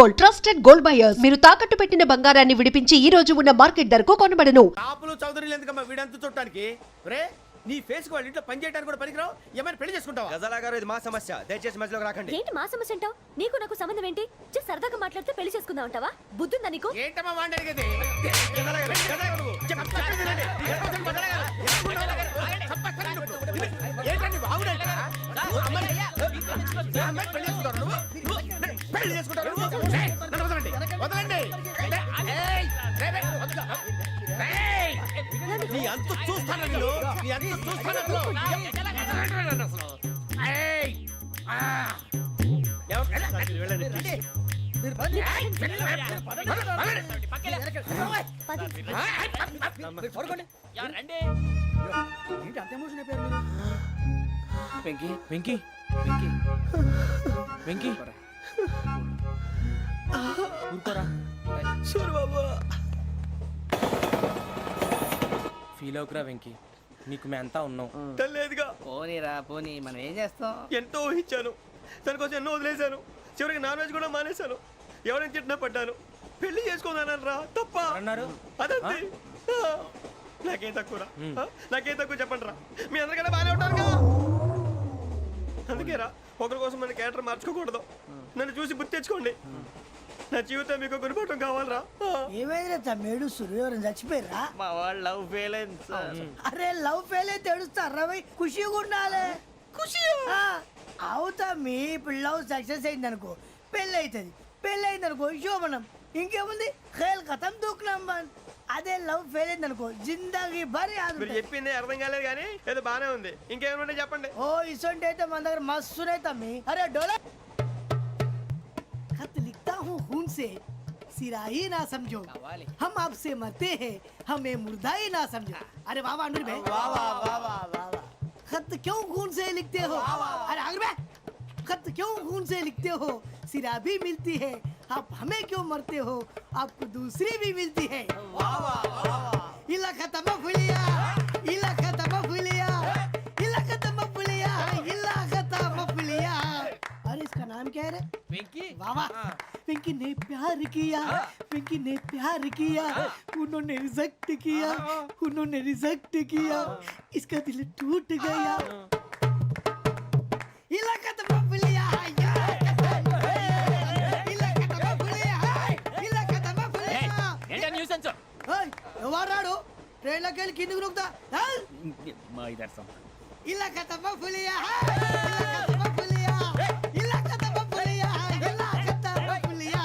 Gold trusted gold buyers. మీరు తాకట్టు పెట్టిన బంగారాన్ని విడిపించి ఈ రోజు ఉన్న మార్కెట్ ధరకు కొనబడను. కాపులు చౌదరులు ఎందుకమ్మా వీడంతా చూడటానికి? రే నీ ఫేస్ కు వాళ్ళ ఇంట్లో పని చేయడానికి కూడా పనికిరావు. ఏమైనా పెళ్లి చేసుకుంటావా? గజాలా గారు, ఇది మా సమస్య, దయచేసి మధ్యలోకి రాకండి. ఏంటి మా సమస్య అంటావు? నీకు నాకు సంబంధం ఏంటి? జస్ట్ సరదాగా మాట్లాడితే పెళ్లి చేసుకుందాం అంటావా? బుద్ధుందా నీకు? ఏంటమ్మా వాడిని అడిగేది? ఏంటండి బాగుండేట? పెళ్లి చేసుకుంటారు. వదలండి. నీ అంత చూస్తాను నీ అంత చూస్తాను. వెంకీ వెంకీ వెంకీ వెంకీ ఊరుకోరా. ఫీల్ అవుకురా వెంకీ, నీకు మేమంతా ఉన్నాం. తెలియదుగా. పోనీరా పోనీ, మనం ఏం చేస్తాం? ఎంతో ఊహించాను, దానికోసం ఎన్నో వదిలేశాను. చివరికి నాన్ వెజ్ కూడా మానేశాను. ఎవరైనా తిట్టినా పడ్డాను. పెళ్లి చేసుకోదానని రా తప్ప అన్నారు. అదంతే. నాకేం తక్కువ నాకేం తక్కువ చెప్పండి రా. మీ అందరికన్నా బాగానే ఉంటారుగా. అందుకే రా, ఒకరి కోసం మన క్యారెక్టర్ మార్చుకోకూడదు. నన్ను చూసి గుర్తు తెచ్చుకోండి. నా జీవితం మీకు గురిపటం కావాలరా. ఏమైనా తమ్మేడు సూర్యవరం చచ్చిపోయిరా? మా వాళ్ళు లవ్ ఫెయిల్ అయింది సార్. అరే లవ్ ఫెయిల్ అయితే ఏడుస్తారా? ఖుషిగా ఉండాలి. ఖుషి అవుతా. మీ ఇప్పుడు లవ్ సక్సెస్ అయింది అనుకో, పెళ్ళి అవుతుంది. పెళ్ళి అయింది అనుకో శోభనం. ఇంకేముంది, ఖేల్ కథం దూకునాం బన్. అదే లవ్ ఫెయిల్ అయింది అనుకో జిందాగీ భారీ. మీరు చెప్పింది అర్థం కాలేదు కానీ ఏదో బానే ఉంది. ఇంకేమైనా చెప్పండి. ఓ ఇసొంటి అయితే మన దగ్గర మస్తునే తమ్మి. అరే డోలా खत लिखता हूँ खून से, सिरा ही ना समझो, हम आपसे मरते हैं, हमें मुर्दा ही ना समझो. अरे वाह वाह अनुर भाई, वाह वाह वाह वाह वाह. खत क्यों खून से लिखते हो? अरे अनुर भाई, खत क्यों खून से लिखते हो? सिरा भी मिलती है, आप हमें क्यों मरते हो? आपको दूसरी भी मिलती है. वाह वाह वाह. इला खत्म फुलिया, इला खत्म फुलिया, इला खत्म फुलिया, इला खत्म फुलिया. अरे इसका नाम क्या है रे? వెంకీ वाह पिंकी ने प्यार किया, पिंकी ने प्यार किया, उन्होंने रिजेक्ट किया, उन्होंने रिजेक्ट किया, इसका दिल टूट गया. इलाका तो बबलिया ఎవరాడు ట్రైన్ లోకి వెళ్ళి కిందికి నొక్కుతా. మా ఇదర్శం ఇలాకా తప్ప పులియా, ఇలాకా తప్ప పులియా, ఇలాకా తప్ప పులియా, ఇలాకా తప్ప పులియా.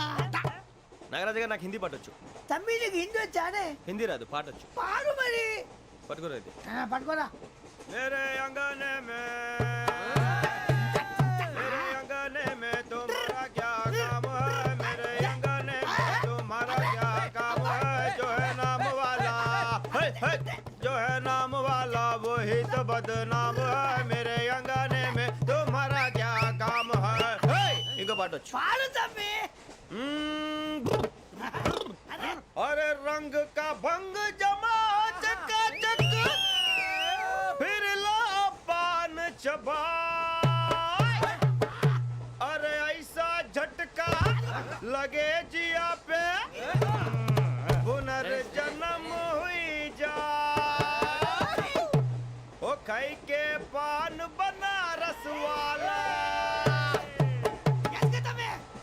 నాగరాజు గారు, నాకు హిందీ పాటొచ్చు. తమ్మి నీకు హిందీ వచ్చానే? హిందీ రాదు, పాటొచ్చు. పాడు మరి. పట్టుకోరా ఇది. పట్టుకోరా. मेरे अंगने में मेरे अंगने में तुम्हारा क्या काम है? मेरे अंगने में तुम्हारा क्या काम है? जो है नाम वाला जो है नाम वाला वही तो बदनाम है. मेरे अंगने में तुम्हारा क्या काम है? इनको पाटो पाड़ू तम्मी. अरे रंग का भंग जमा चकाचक फिर ला पान चबा. अरे ऐसा झटका लगे जिया पे पुनर्जन्म हुई जा. ओ खाई के पान बनारस वाला,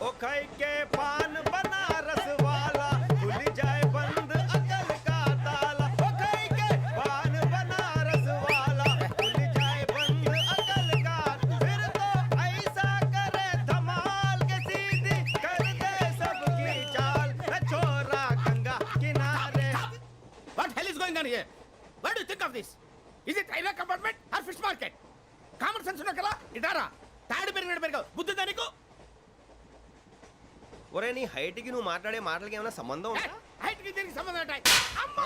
ओ खाई के पान बनारस वाला, खुल जाए बंद अकल का ताला. ओ खाई के पान बनारस वाला, खुल जाए बंद अकल का. फिर तो ऐसा करे धमाल के सीधी कर दे सबकी चाल. छोरा गंगा किनारे. What hell is going on here? What do you think of this? Is it railway compartment or fish market? Common sense ఉన్న కదా ఇటారా. తాడు పెరిగావు బుద్ధి దానికి. ఒరే, నీ హైట్ కి నువ్వు మాట్లాడే మాటలకి ఏమైనా సంబంధం ఉందా? హైట్ కి దీనికి సంబంధం ఉంటాయి. అమ్మా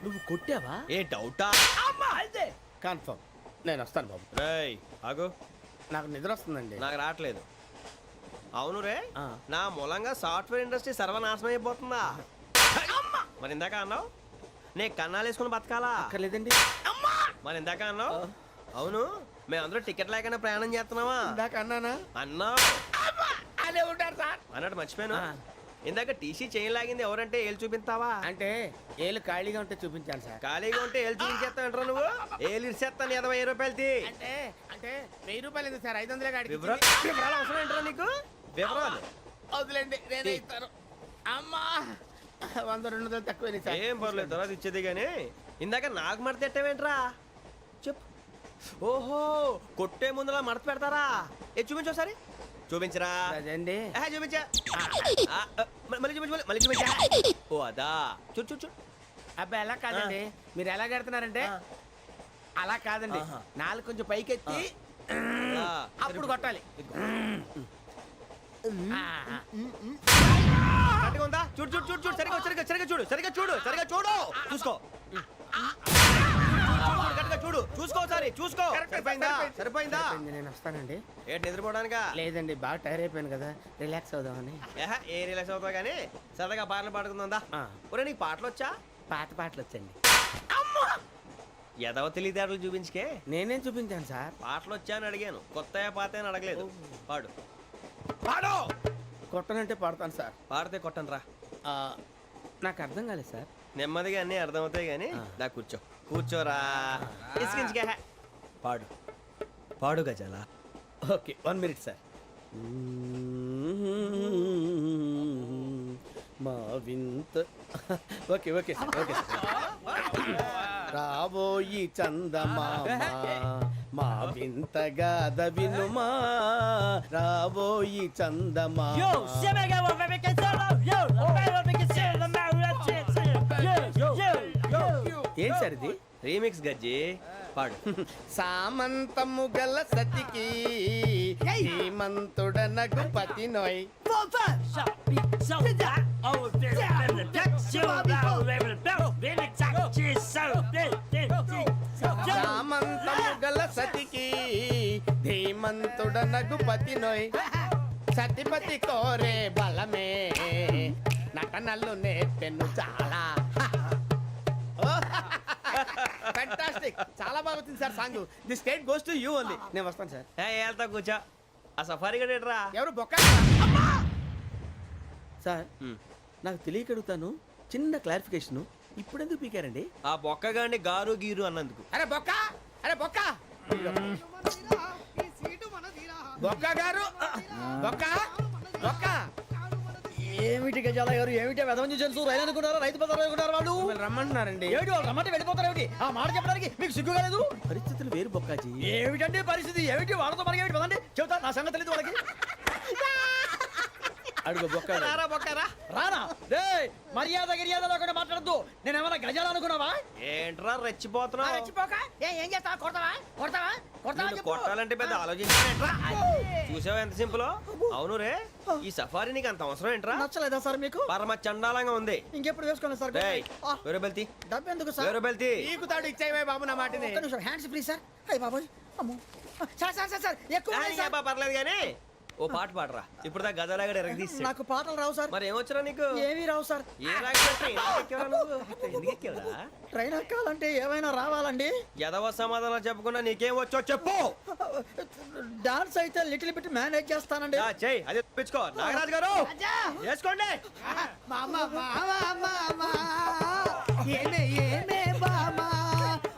నువ్వు కొట్టావా? ఏ డౌటా? అమ్మా అయితే కన్ఫర్మ్. నేను వస్తాను బాబు. రేయ్ ఆగు, నాకు నిద్ర వస్తుందండి. నాకు రావట్లేదు. అవును రే, నా మూలంగా సాఫ్ట్వేర్ ఇండస్ట్రీ సర్వనాశనం అయిపోతుందా? మరి ఇందాక అన్నావు నే కన్నాలు వేసుకుని బతకాలా? అక్కర్లేదండి. మరి ఇందాక అన్నావు అవును మేమందరూ టికెట్ లేకుండా ప్రయాణం చేస్తున్నావా? ఇందాక అన్నానా? అన్నావు. అదే ఉంటారు సార్. అన్నట్టు మర్చిపోయాను ఆ. ఇందాక టీసీ చేయి లాగింది ఎవరంటే ఏళ్ళు చూపిస్తావా అంటే ఏళ్ళు ఖాళీగా ఉంటే చూపించాలి సార్. ఖాళీగా ఉంటే ఏళ్ళు చూపించేస్తానంటారా నువ్వు ఏళ్ళు ఇచ్చేస్తాను 20 రూపాయలు తీ అంటే అంటే 1000 రూపాయలు ఎందుకు సార్? 500 గాడికి వివరాలు అవసరం ఏంటరా నీకు వివరాలు వదిలేండి, నేనే ఇస్తాను. అమ్మా 100 200 తక్కువ సార్. ఏం పర్లేదు తర్వాత ఇచ్చేది కానీ ఇందాక నాకు మడత ఎట్టవేంట్రా చెప్పు. ఓహో కొట్టే ముందులా మడత పెడతారా ఏ చూపించు ఒకసారి చూపించరా అదండి. చూపించా మళ్ళీ చూపించు మళ్ళీ చూపించా ఓ అదా చూడు చూడు చూడు అబ్బాయి ఎలా కాదండి, మీరు ఎలా కడుతున్నారంటే అలా కాదండి, ఆహా. నాలుగు కొంచెం పైకెత్తి ఆ, అప్పుడు కొట్టాలి. ఆ, ఆ. కరెక్ట్గా ఉందా చూడు చూడు చూడు చూడు సరిగా సరిగా సరిగా చూడు సరిగా చూడు సరిగా చూడు చూసుకో కరెక్ట్గా చూడు చూసుకో ఒకసారి చూసుకో సరిపోయిందా సరిపోయిందా సరిపోయింది, నేను వస్తానండి. ఏంటి నిద్రపోవడానికా లేదండి, బాగా టైర్ అయిపోయాను కదా, రిలాక్స్ అవుదామని. ఏ రిలాక్స్ అవుతావు కానీ సరదాగా పాటలు పాడుకుందా ఆ. ఒరే నీకు పాటలు వచ్చా పాత పాటలు వచ్చండి. ఎదవ తెలివితేటలు చూపించుకే నేనేం చూపించాను సార్? పాటలు వచ్చా అని అడిగాను కొత్త పాత అని అడగలేదు పాడు పాడు కొట్టనంటే పడతాను సార్. పాడితే కొట్టను రా ఆ, నాకు అర్థం కాలేదు సార్. నెమ్మదిగా అన్నీ అర్థమవుతాయి కానీ దా కూర్చో కూర్చోరా ఇసుకించుకే పాడు పాడు గజాల ఓకే 1 మినిట్ సార్. మా వింత okay okay sir okay sir. రాబోయి చందమామ మా వింతగా వినుమా, రాబోయి చందమామ. ఏం సార్ ఇది? రీమిక్స్ గజ్జి పాడు సామంతము గల సతికి హేమంతుడనగు పతి నోయ్. సామంతము గల సతికి ధీమంతుడనగు పతి నోయ్. సతిపతి కోరే బలమే నటనలు నేర్పెను చాలా. ఫ్యాంటాస్టిక్, చాలా బాగా వచ్చింది sir song. The state goes to you only. నేను వస్తాను సార్. వెళ్తా కూర్చో ఆ సఫారీ గడేట్రా ఎవరు బొక్క సార్? నాకు తెలియక అడుగుతాను, చిన్న క్లారిఫికేషన్. ఇప్పుడు ఎందుకు పీకారండి? ఆ బొక్కగాండి గారు గీరు అన్నందుకు అరే బొక్క, అరే బొక్క, బొక్క గారు, బొక్క బొక్క. ఏమిటి గజాల గారు, ఏమిటి వెదవని చూసారు? రైలు అనుకున్నారా, రైతు బజార్ అనుకున్నారు వాళ్ళు? మిమ్మల్ని రమ్మంటున్నారండి. ఏమిటి వాళ్ళు రమ్మంటే వెళ్ళిపోతారు? ఏమిటి ఆ మాట చెప్పడానికి మీకు సిగ్గు కాలేదు? పరిస్థితులు వేరు బొక్కాజీ. ఏమిటండి పరిస్థితి? ఏమిటి వాళ్ళతో మనకి ఏమిటి పదండి చెబుతా, నా సంగతి తెలియదు వాళ్ళకి. అడుగు బొక్క. రారా బొక్కరా రానా రే, మర్యాద గిర్యాద లేకుండా మాట్లాడద్దు. నేను ఏమైనా గజాలు అనుకున్నావా? ఏంట్రా రెచ్చిపోతున్నావు రెచ్చిపోక ఏం చేస్తావా? కొడతావా కొడతావా కొడతావా నిన్ను చెప్పు. కొట్టాలంటే పెద్ద ఆలోచించానేంట్రా చూసావా ఎంత సింపుల్. అవును రే ఈ సఫారీ నీకు అంత అవసరం ఏంట్రా? నచ్చలేదా సార్ మీకు? పరమ చండాలంగా ఉంది. ఇంకెప్పుడు వేసుకోండి సార్. డేయ్, ఆ, వేరే బెల్తి డబ్బు ఎందుకు సార్? వేరే బెల్తి నీకు తాడు ఇచ్చాయి బాబు నా మాటని. ఒక్క నిమిషం హ్యాండ్స్ ప్లీజ్ సార్. అయ్య బాబోయ్ అమ్మో. సార్ సార్ సార్ సార్ ఎక్కువ ఉన్నాయి సార్. పర్లేదు కానీ ఓ పాట పాడరా ఇప్పుడు దా గదలాగడ ఎరగదీసి. నాకు పాటలు రావు సార్. మరి ఏమొచ్చరా నీకు? ఏమీ రావు సార్. ఏ రాకపోతే ఎందుకు ఎక్కావురా? ట్రైన్ ఎక్కాలంటే ఏమైనా రావాలండి. ఎదవ సమాధానం చెప్పకుండా నీకేం వచ్చో చెప్పు. డాన్స్ అయితే లిటిల్ బిట్ మేనేజ్ చేస్తానండి. చెయ్యి అది తెప్పించుకో. నాగరాజు గారు వేసుకోండి. మామ మామ మామ ఏమే ఏమే బామా,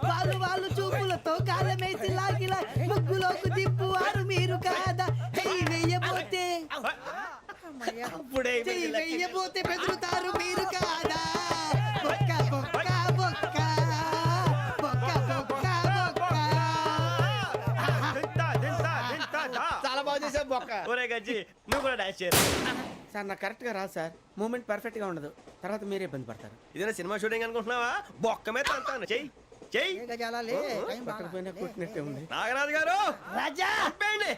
వాళ్ళు వాళ్ళు చూపులతో కాలమేసి లాగిలా ముగ్గులోకి దిప్పువారు మీరు కాదా? చెయ్యి వెయ్యబోతే అప్పుడే చెయ్యి వెయ్యబోతే బెదురుతారు మీరు కాదా? బొక్క బొక్క బొక్క బొక్క బొక్క బొక్క. చాలా బాగా చేసావు బొక్క. ఒరే గజ్జి నువ్వు కూడా డాన్స్ చేయరు. సార్ నాకు కరెక్ట్ గా రాదు సార్. మూమెంట్ పర్ఫెక్ట్ గా ఉండదు, తర్వాత మీరే ఇబ్బంది పడతారు. ఇదేనా సినిమా షూటింగ్ అనుకుంటున్నావా? బొక్క మీద అంటాను. చెయ్యి చెయ్యి. ఏ గజాలాలే, టైం పక్కన బాగా. పోయినా కొట్టినట్టే ఉంది. నాగరాజు గారు రాజా చెప్పండి.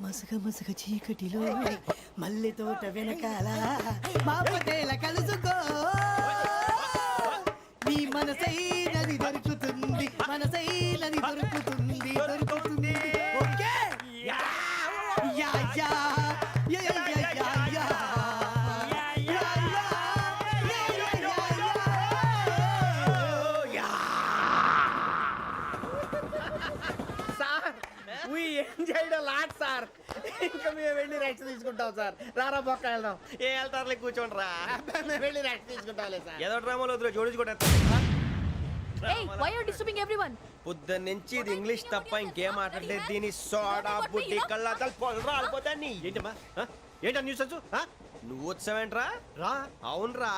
మసగ మసగ చీకటిలో మల్లె తోట వెనకాల మా పటేల కలుసుకో, నీ మనసైనది దొరుకుతుంది, మనసైనది దొరుకుతుంది దొరుకుతుంది. Okay yeah yeah yeah yeah yeah yeah yeah yeah. Sir we enjoyed a lot, sir. ఇంకా మేము వెళ్ళి రెస్ట్ తీసుకుంటాం. వెళ్దాం సార్ రారా పక్క వెళ్దాం ఏ వెళ్తారులే కూర్చోండి రా మేము వెళ్ళి రెస్ట్ తీసుకుంటాంలే సార్ ఏదో డ్రామాలో వద్దు జోడించుకుంటా Hey, why are you disturbing everyone? పొద్దున్న నుంచి ఇది ఇంగ్లీష్ తప్ప ఇంకేం మాట్లాడలేదు దీని సోడా బుడ్డి కళ్ళ పొలరా అల్పోతాన్ని ఏంటమ్మా ఏంటా న్యూస్ వచ్చు నువ్వు వచ్చావేంట్రా రా అవునరా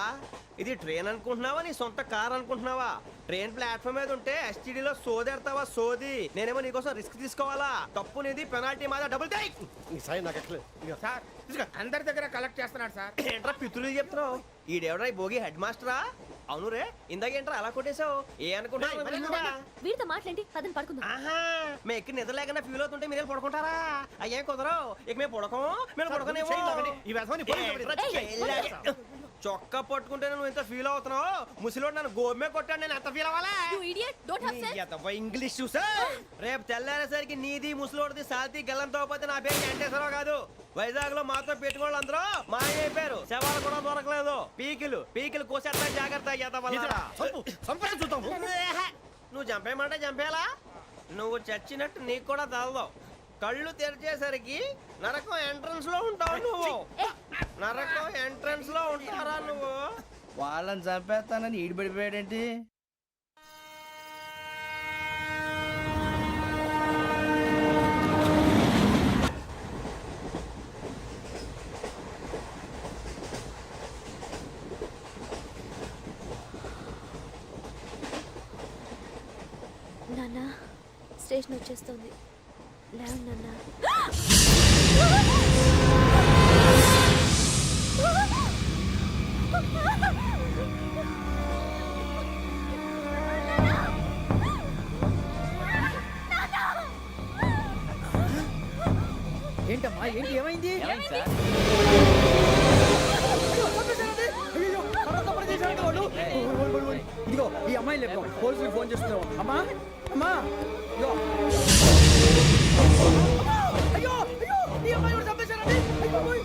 ఇది ట్రైన్ అనుకుంటున్నావా నీ సొంత కార్ అనుకుంటున్నావా ట్రైన్ ప్లాట్ఫామ్ మీద ఉంటే ఎస్టీడీలో సోదేడతావా సోది నేనేమో నీకోసం రిస్క్ తీసుకోవాలా తప్పు నీది పెనాల్టీ మాదా డబుల్ టై సాయి నాకు ఎట్లేదు సార్ అందరి దగ్గర కలెక్ట్ చేస్తున్నాడు సార్. ఏంట్రా పితులు చెప్తున్నావు ఈడెవడ్రా ఈ భోగి హెడ్ మాస్టరా అవును రే ఇందాకేంట్రా అలా కొట్టేశావు ఏ అనుకుంటున్నా వీరితో మాట్లాడి అతను పడుకుందాం. ఆహా మేము ఎక్కడ నిద్ర లేకుండా ఫీల్ అవుతుంటే మీరు పడుకుంటారా అయ్యే కుదరవు ఇక మేము పడకం మేము పడకనేమో ఈ వ్యసనాన్ని చొక్కా పట్టుకుంటే నువ్వు ఎంత ఫీల్ అవుతున్నావు ముసలివాడు నన్ను గోమే కొట్టాడు నేను ఎంత ఫీల్ అవ్వాలా You idiot, don't have sense. English చూసా రేపు తెల్లారేసరికి నీది ముసలోడిది సాల్తీ గల్లంతో పోతే నా పేరు వెంకటేశ్వరరావు కాదు వైజాగ్ లో మాతో పెట్టుకోళ్ళు అందరూ మాయమైపోయారు శవాలు కూడా దొరకలేదు పీకిలు కోసేస్తా జాగ్రత్త నువ్వు చంపేయమంటే చంపేలా నువ్వు చచ్చినట్టు నీకు కూడా తగదు కళ్ళు తెరిచేసరికి నరకం ఎంట్రన్స్ లో ఉంటావు నువ్వు నరకం ఎంట్రన్స్ లో ఉంటారా నువ్వు వాళ్ళని చంపేస్తానని ఈడిపడిపోయాడేంటి నాన్న స్టేషన్ వచ్చేస్తుంది లేవు నాన్న. ఏంటమ్మా ఏంటి ఏమైంది అయ్యో, తర్వాత పని చేశారంట వాళ్ళు. ఇదిగో ఈ అమ్మాయి లేపు పోలీసులకు ఫోన్ చేస్తున్నావు అమ్మా అమ్మా ఇదిగో. అయ్యో అయ్యో ఈ అమ్మాయి కూడా చంపేశారండి అయ్యో, ఓయ్.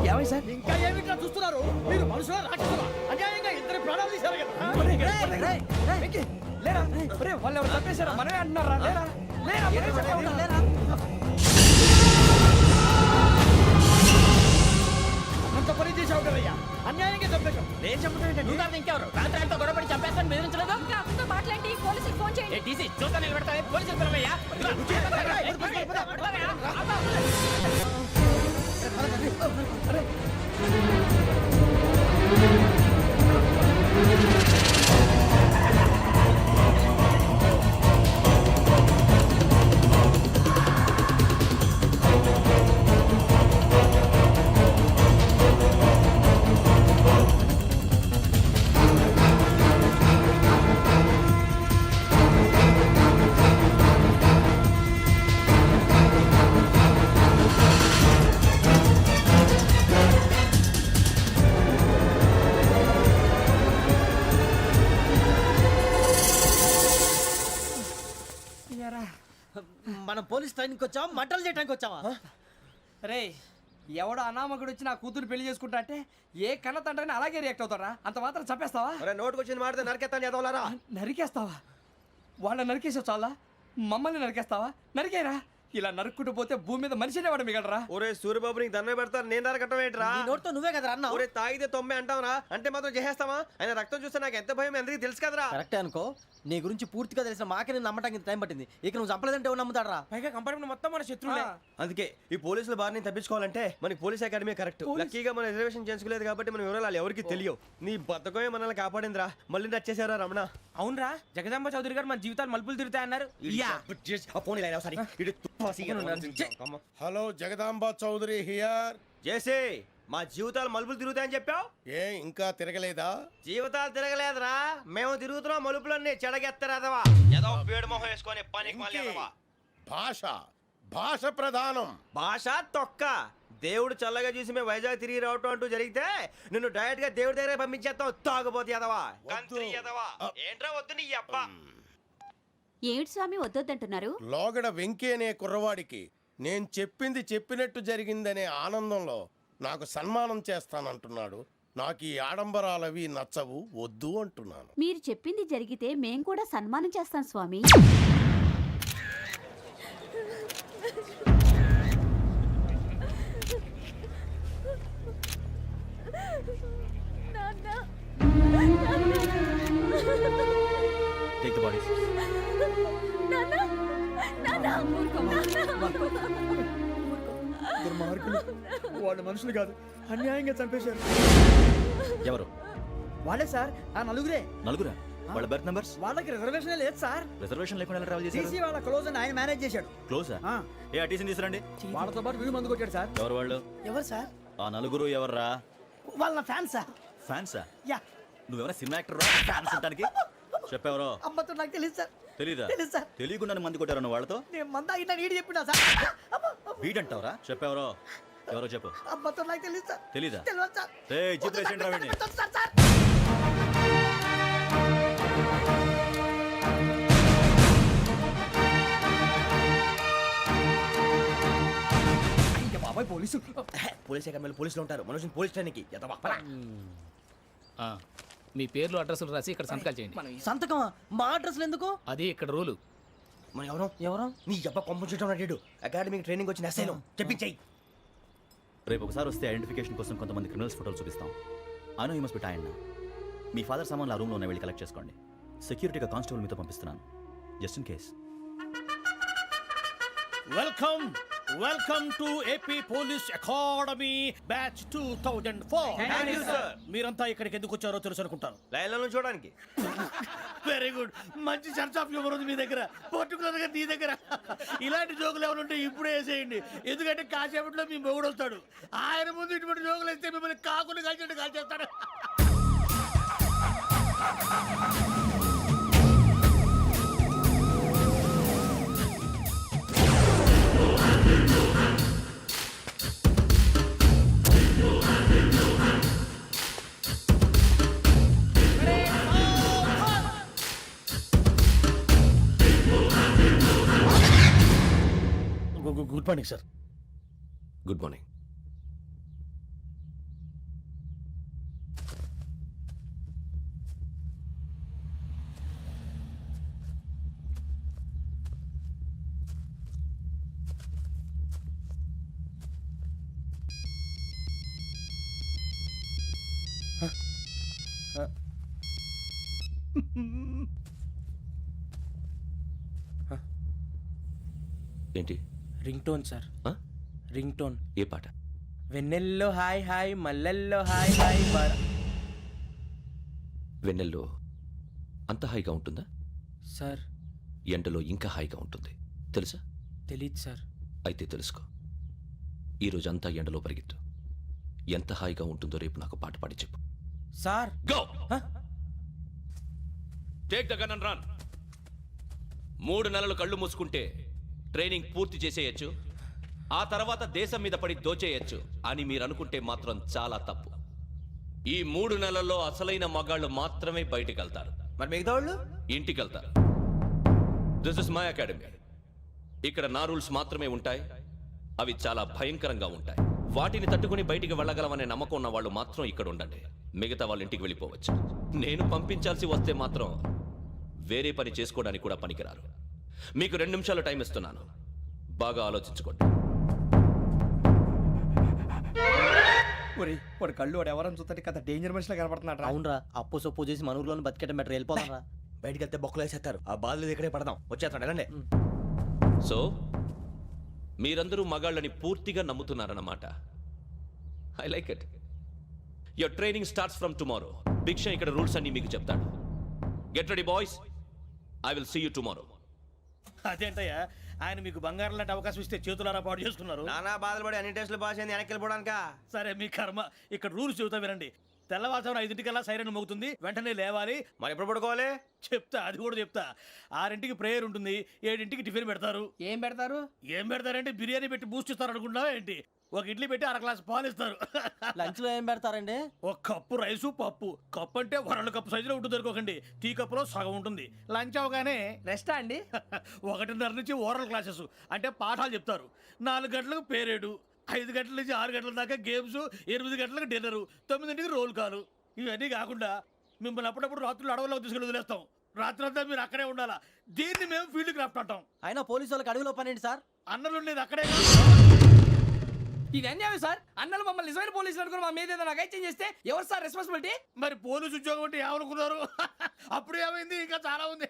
ఏమై సార్ ఇంకా ఏమిట్లా చూస్తున్నారు మీరు మనుషుల రాక్షసులా అన్యాయంగా ఇద్దరు ప్రాణాలు తీశారు కదా లేరా వాళ్ళు ఎవరు చంపేశారా మనమే అంటున్నారా లేరా లేరా అంత పని చేసావు కదయ్యా అన్యాయంగా చంపేశావు నేను చెప్పడం నువ్వు కాదు ఇంకెవరు రాత్రి అంతా గొడవపడి చంపేస్తాను బెదిరించలేదు. ఇంకా అతనితో మాట్లాడి పోలీసులకు ఫోన్ చేయండి. టీసీ చూస్తా నిలబెడతా పోలీసులు పిలవయ్యా. మనం పోలీస్ ట్రైనింగ్కి వచ్చావా మంటలు చేయడానికి వచ్చావా రే ఎవడో అనామకుడు వచ్చి నా కూతురు పెళ్లి చేసుకుంటా అంటే ఏ కన్న తండ్రిని అలాగే రియాక్ట్ అవుతారా అంత మాత్రం చంపేస్తావా నోటుకు వచ్చింది మాడితే నరకెత్తాను చదవాలరా నరికేస్తావా వాళ్ళని నరికేసావు చాలా మమ్మల్ని నరికేస్తావా నరికేరా ఇలా నరుక్కుంటూ పోతే భూమి మీద మనిషినే వాడు మిగలరా ఒరే సూర్యబాబు నీకు దండ పెడతారు నేను నరకటం ఏంట్రా నీ నోటితో నువ్వే కదా అన్నావు ఒరే తాగితే 90 అంటావురా అంటే మాత్రం చేసేస్తావా ఆయన రక్తం చూస్తే నాకు ఎంత భయం అందరికీ తెలుసు కదరా కరెక్టే అనుకో నీ గురించి పూర్తిగా తెలిసిన మాకే నేను నమ్మటానికి ఇంత టైం పట్టింది ఇక నువ్వు చంపలేదంటే ఎవరు నమ్ముతాడరా పైగా కంపార్ట్మెంట్ మొత్తం మన శత్రువులే అందుకే ఈ పోలీసుల బారిని తప్పించుకోవాలంటే మనకి పోలీస్ అకాడమీ కరెక్ట్ లక్కీగా మనం రిజర్వేషన్ చేసుకోలేదు కాబట్టి మన వివరాలు ఎవరికి తెలియవు నీ బతకమే మనల్ని కాపాడిందిరా మళ్ళీ నచ్చేసారా రమణ అవునరా జగదాంబ చౌదరి గారు మన జీవితాలు మలుపులు తిరుగుతాయన్నారు హలో జగదాంబ చౌదరి హియర్. చేసే మా జీవితాలు మలుపులు తిరుగుతాయని చెప్పావు ఏ ఇంకా తిరగలేదా? జీవితాలు తిరగలేదురా మేము తిరుగుతున్నాం మలుపులన్నీ చెడగెత్తరాదవా ఏదో పేడు మొహం వేసుకొని పనికి మాలేదవా భాష ప్రధానం. భాష తొక్క దేవుడు చల్లగా చూసి మేము వైజాగ్ తిరిగి రావటం అంటూ జరిగితే నిన్ను డైరెక్ట్ గా దేవుడి దగ్గర పంపించేస్తాం తాగబోతు ఎదవా కంత్రి ఎదవా ఏంట్రా వద్దు నీ అబ్బా ఏమిటి స్వామి వద్దొద్దంటున్నారు? లోగడ వెంకీ అనే కుర్రవాడికి నేను చెప్పింది చెప్పినట్టు జరిగిందనే ఆనందంలో నాకు సన్మానం చేస్తానంటున్నాడు. నాకు ఈ ఆడంబరాలవి నచ్చవు, వద్దు అంటున్నాను. మీరు చెప్పింది జరిగితే మేం కూడా సన్మానం చేస్తాం స్వామి. దుర్మార్గులు, వాళ్ళు మనుషులు కాదు, అన్యాయంగా చంపేశారు. ఎవరు? వాళ్ళే సార్, ఆ నలుగురే. నలుగురా? వాళ్ళ బర్త్ నంబర్స్? వాళ్ళకి రిజర్వేషన్ లేదు సార్. రిజర్వేషన్ లేకుండా ఎలా ట్రావెల్ చేశారు? టీసీ వాళ్ళ క్లోజ్ అని ఆయన మేనేజ్ చేశాడు. క్లోజా? ఆ, ఏ ఆ టీసీని తీసుకురండి. వాళ్ళతో పాటు వీడు మందు కొట్టాడు సార్. ఎవరు వాళ్ళు? ఎవరు సార్? ఆ నలుగురు ఎవర్రా? వాళ్ళ ఫ్యాన్ సార్. ఫ్యాన్సా? యా. నువ్వెవరా సినిమా యాక్టర్ రా ఫ్యాన్స్ అంటానికి? చెప్పెవరో? అమ్మతో నాకు తెలియదు సార్. తెలీదా? తెలీదు సార్. తెలియకుండా మంది కొట్టారు వాళ్ళతో? నేను మంద అయినా నీడి చెప్పినా సార్. వీడంటావరా? చెప్పెవరో? ఎవరో చెప్పు. అమ్మతో నాకు తెలియదు సార్. తెలీదా? తెలియదు సార్. ఏయ్, జీప్ రేసేయండి రా వీడిని. పెట్టొద్దు సార్, సార్. అయ్య బాబాయ్ పోలీసు. పోలీస్ అకాడమీలో పోలీసులు ఉంటారు, మనుషులు పోలీస్ ట్రైన్కి ఎదవా. మీ పేర్లు అడ్రస్లు రాసి ఇక్కడ సంతకాలు చేయండి. సంతకమా? మా అడ్రస్లు ఎందుకు? అది ఇక్కడ రూలు. మనం ఎవరు నీ అబ్బా పంపించడం అడిగాడు. అకాడమిక్ ట్రైనింగ్ వచ్చిన అసైలం చెప్పించాయి. రేపు ఒకసారి వస్తే ఐడెంటిఫికేషన్ కోసం కొంతమంది క్రిమినల్స్ ఫోటోలు చూపిస్తాం. I know you must be tired now. Me father సామాన్లు ఆ రూమ్లో ఉన్న వెళ్ళి కలెక్ట్ చేసుకోండి. సెక్యూరిటీగా కానిస్టేబుల్ మీతో పంపిస్తున్నాను, just in case. Welcome to AP police academy batch 2004. మీరంతా ఇక్కడికి ఎందుకు వచ్చారో తెలుసు అనుకుంటాను. లైన్లో చూడడానికి. వెరీ గుడ్, మంచి సెన్స్ ఆఫ్ హ్యూమర్ ఉంది మీ దగ్గర, పర్టికులర్ గా నీ దగ్గర. ఇలాంటి జోకులు ఏమైనా ఉంటే ఇప్పుడే వేసేయండి, ఎందుకంటే కాసేపట్లో మీ మొగుడు వస్తాడు. ఆయన ముందు ఇటువంటి జోకులు వేస్తే మిమ్మల్ని కాకుని కాల్చేట్టు కాల్చేస్తాడు. Good morning sir. Good morning. ఏంటి? Ringtone sir. Ringtone. ఏ పాట? వెన్నెల్లో హాయ్ హాయ్, మల్లెల్లో హాయ్ హాయ్. వెన్నెల్లో అంత హాయిగా ఉంటుందా సార్? ఎండలో ఇంకా హాయిగా ఉంటుంది తెలుసా? తెలీదు సార్. అయితే తెలుసుకో. ఈరోజు అంతా ఎండలో పరిగెత్తు. ఎంత హాయిగా ఉంటుందో రేపు నాకు పాట పాడి చెప్పు. Sir go. Take the gun and run. 3 నెలలు కళ్ళు మూసుకుంటే ట్రైనింగ్ పూర్తి చేసేయచ్చు, ఆ తర్వాత దేశం మీద పడి దోచేయచ్చు అని మీరు అనుకుంటే మాత్రం చాలా తప్పు. ఈ 3 నెలల్లో అసలైన మగాళ్ళు మాత్రమే బయటికి వెళ్తారు. మరి మిగతా వాళ్ళు ఇంటికి వెళ్తారు. This is my academy. ఇక్కడ నా రూల్స్ మాత్రమే ఉంటాయి. అవి చాలా భయంకరంగా ఉంటాయి. వాటిని తట్టుకుని బయటికి వెళ్ళగలమనే నమ్మకం ఉన్న వాళ్ళు మాత్రం ఇక్కడ ఉండండి. మిగతా వాళ్ళు ఇంటికి వెళ్ళిపోవచ్చు. నేను పంపించాల్సి వస్తే మాత్రం వేరే పని చేసుకోవడానికి కూడా పనికిరారు. మీకు 2 నిమిషాలు టైం ఇస్తున్నాను, బాగా ఆలోచించుకోండి. వాడు కళ్ళు వాడు ఎవరైనా చూస్తే కదా డేంజర్ మనిషిలో కనపడుతున్నాడు. అవునరా, అప్పు సొప్పు చేసి మన ఊర్లో బతికేయడం బెటర్. వెళ్ళిపోతారా? బయటికి వెళ్తే బొక్కలు వేసేస్తారు. ఆ బాధలు ఇక్కడే పడదాం. వచ్చేస్తాడు వెళ్ళండి. సో మీరందరూ మగాళ్ళని పూర్తిగా నమ్ముతున్నారన్నమాట. I like it. Your training starts from tomorrow. Bhiksha ఇక్కడ రూల్స్ అన్ని మీకు చెప్తాడు. Get ready boys, I will see you tomorrow. అదేంటయ్యా, ఆయన మీకు బంగారం లాంటి అవకాశం ఇస్తే చేతులారా పాటు చేసుకున్నారు. నానా బాధలు పడి అన్ని టెస్టులు పాస్ అయింది, వెనక్కి వెళ్ళిపోవడానికా? సరే మీ కర్మ. ఇక్కడ రూల్స్ చెబుతా వినండి. తెల్లవారుజామున 5:00కల్లా సైరన్ మోగుతుంది, వెంటనే లేవాలి. మరి ఎప్పుడు పడుకోవాలి? చెప్తా, అది కూడా చెప్తా. 6ంటికి ప్రేయర్ ఉంటుంది, 7ంటికి టిఫిన్ పెడతారు. ఏం పెడతారు? ఏం పెడతారంటే బిర్యానీ పెట్టి బూస్ట్ ఇస్తారు అనుకుంటున్నావా ఏంటి? ఒక ఇడ్లీ పెట్టి 1/2 గ్లాస్ పాలు ఇస్తారు. లంచ్ లో ఏం పెడతారండి? ఒక కప్పు రైసు పప్పు. కప్పు అంటే 1/2 కప్పు సైజులో ఉంటుంది అనుకోకండి. టీ కప్పులో సగం ఉంటుంది. లంచ్ అవగానే రెస్టా అండి? 1:30 నుంచి ఓరల్ క్లాసెస్ అంటే పాఠాలు చెప్తారు. 4 గంటలకు పేరేడు, 5 గంటల నుంచి 6 గంటల దాకా గేమ్స్, 8 గంటలకు డిన్నరు, 9ంటికి రోల్ కాలు. ఇవన్నీ కాకుండా మిమ్మల్ని అప్పుడప్పుడు రాత్రులు అడవుల్లో తీసుకెళ్ళి వదిలేస్తాం. రాత్రి అంతా మీరు అక్కడే ఉండాలా. దీన్ని మేము ఫీల్డ్ క్రాఫ్ట్ అంటాం. అయినా పోలీసు వాళ్ళకి అడవిలో పని ఏంటి సార్? అన్నలు ఉండేది అక్కడే. ఇది అన్యాయం సార్. అన్నలు మమ్మల్ని నిజమైన పోలీసులు అనుకుని మా మీద ఏదైనా అగైత్యం చేస్తే ఎవరు సార్ రెస్పాన్సిబిలిటీ? మరి పోలీసు ఉద్యోగం అంటే ఏమనుకున్నారు? అప్పుడు ఏమైంది, ఇంకా చాలా ఉంది.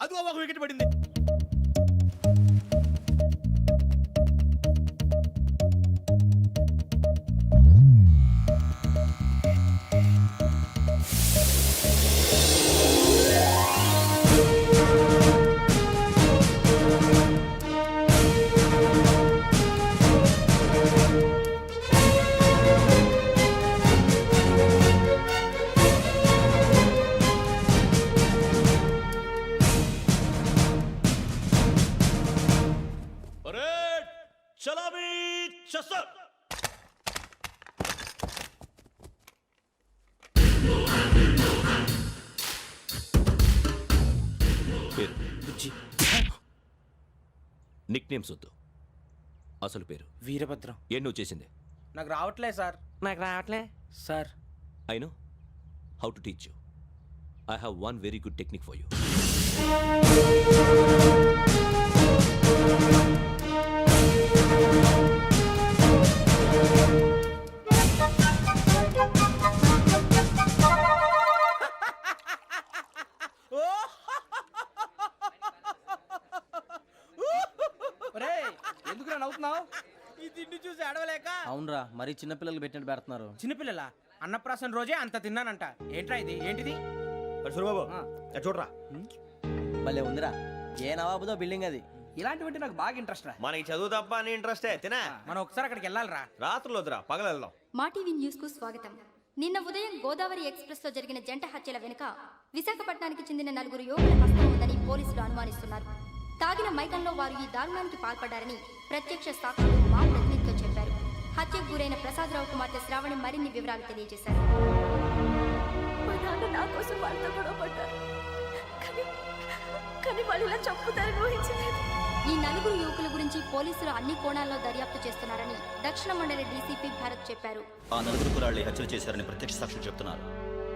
అది ఒక వికెట్ పడింది. చలాబీ చసర్. పేరు నిక్ నేమ్స్ వద్దు, అసలు పేరు. వీరభద్రం. ఏం నువ్వు చేసింది? నాకు రావట్లే సార్. నాకు రావట్లే sir. I know how to teach you. I have one very good technique for you. ఎందుకు నవ్వుతున్నావు? ఈ తిండి చూసి అడవలేక. అవునరా, మరీ చిన్నపిల్లలు పెట్టినట్టు పెడుతున్నారు. చిన్నపిల్లల అన్నప్రాసన రోజే అంత తిన్నానంట. ఏంట్రా ఇది? ఏంటిది? సూరిబాబు చూడరా. భలే ఉందిరా, ఏ నవాబుదో బిల్డింగ్ అది. ఇలాంటివంటే నాకు బాగా ఇంట్రెస్ట్ రా. మనకి చదువు తప్ప అని ఇంట్రెస్టే. తినా మనం ఒకసారి అక్కడికి వెళ్ళాలిరా. రాత్రులు వద్దురా, పగలు వెళ్దాం. మా టీవీ న్యూస్ కు స్వాగతం. నిన్న ఉదయం గోదావరి ఎక్స్ప్రెస్ లో జరిగిన జంట హత్యల వెనుక విశాఖపట్నానికి చెందిన 4 యువకుల హస్తం ఉందని పోలీసులు అనుమానిస్తున్నారు. తాగిన మైకంలో వారు ఈ దారుణానికి పాల్పడ్డారని ప్రత్యక్ష సాక్షులు మా ప్రతినిధితో చెప్పారు. హత్యకు గురైన ప్రసాదరావు కుమార్తె శ్రావణి మరిన్ని వివరాలు తెలియజేశారు. మా నాన్న నా కోసం వాళ్ళతో గొడవ పడ్డారు, కానీ వాళ్ళు ఇలా చంపుతారని ఊహించలేదు. ఈ 4 యువకుల గురించి పోలీసులు అన్ని కోణాల్లో దర్యాప్తు చేస్తున్నారని దక్షిణ మండలి డీసీపీ భరత్ చెప్పారు. ఆ 4 కురాళ్ళు హత్యలు చేశారని ప్రత్యక్ష సాక్షులు చెప్తున్నారు.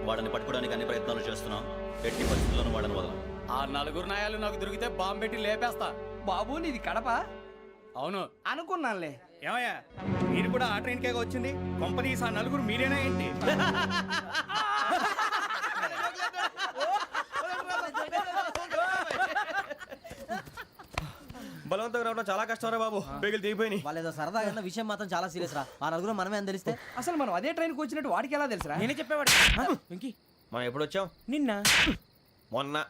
వాళ్ళని పట్టుకోవడానికి అన్ని ప్రయత్నాలు చేస్తున్నాం. ఎట్టి పరిస్థితుల్లోనూ వాళ్ళని వదలం. ఆ 4 నాయాలు నాకు దొరికితే బాంబు పెట్టి లేపేస్తా. బాబు నీది కడప? అవును. అనుకున్నానులే. ఏమయ్యా, మీరు కూడా ఆ ట్రైన్ కేగా వచ్చింది? కంపెనీస్ ఆ 4 మీరేనా ఏంటి? బలవంతంగా రావడం చాలా కష్టం రా బాబు. బేగులు దిగిపోయినాయి. వాళ్ళేదో సరదాగా అన్న విషయం మాత్రం చాలా సీరియస్ రా. ఆ నలుగురు మనమే అని తెలిస్తే అసలు మనం అదే ట్రైన్కి వచ్చినట్టు వాడికి ఎలా తెలుసురా? నేనే చెప్పేవాడు. వెంకీ, మనం ఎప్పుడు వచ్చాం? నిన్న మొన్న.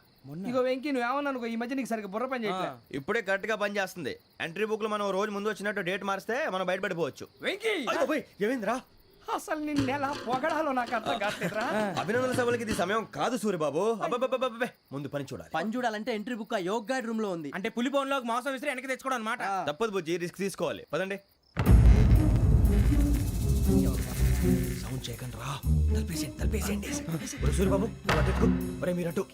ఇగో వెంకీ, నువ్వేమన్నా అనుకో, ఈ మధ్య నీకు సరిగ్గా బుర్ర పని చేయట్లే. ఇప్పుడే కరెక్ట్ గా పని చేస్తుంది. ఎంట్రీ బుక్ లో మనం రోజు ముందు వచ్చినట్టు డేట్ మారిస్తే మనం బయటపడిపోవచ్చు. వెంకీ, ఏమైందిరా? అసలు నిన్న ఎలా పొగడాలో నాకు అర్థం కాట్లేదురా. అభినందన సభలకి ఇది సమయం కాదు సూరిబాబు. అబ్బబ్బబ్బబ్బబ్బే, ముందు పని చూడాలి. పని చూడాలంటే ఎంట్రీ బుక్ ఆ యోగ్ గైడ్ రూమ్ లో ఉంది. అంటే పులి బోన్లోకి మాంసం విసిరి వెనక్కి తెచ్చుకోవడం అనమాట. తప్పదు బుజ్జి, రిస్క్ తీసుకోవాలి. పదండి. సౌండ్ చేయకండి రా. తలపేసేయండి. సూరిబాబు నువ్వు అటు ఎత్తుకో. ఒరే మీరు అటు.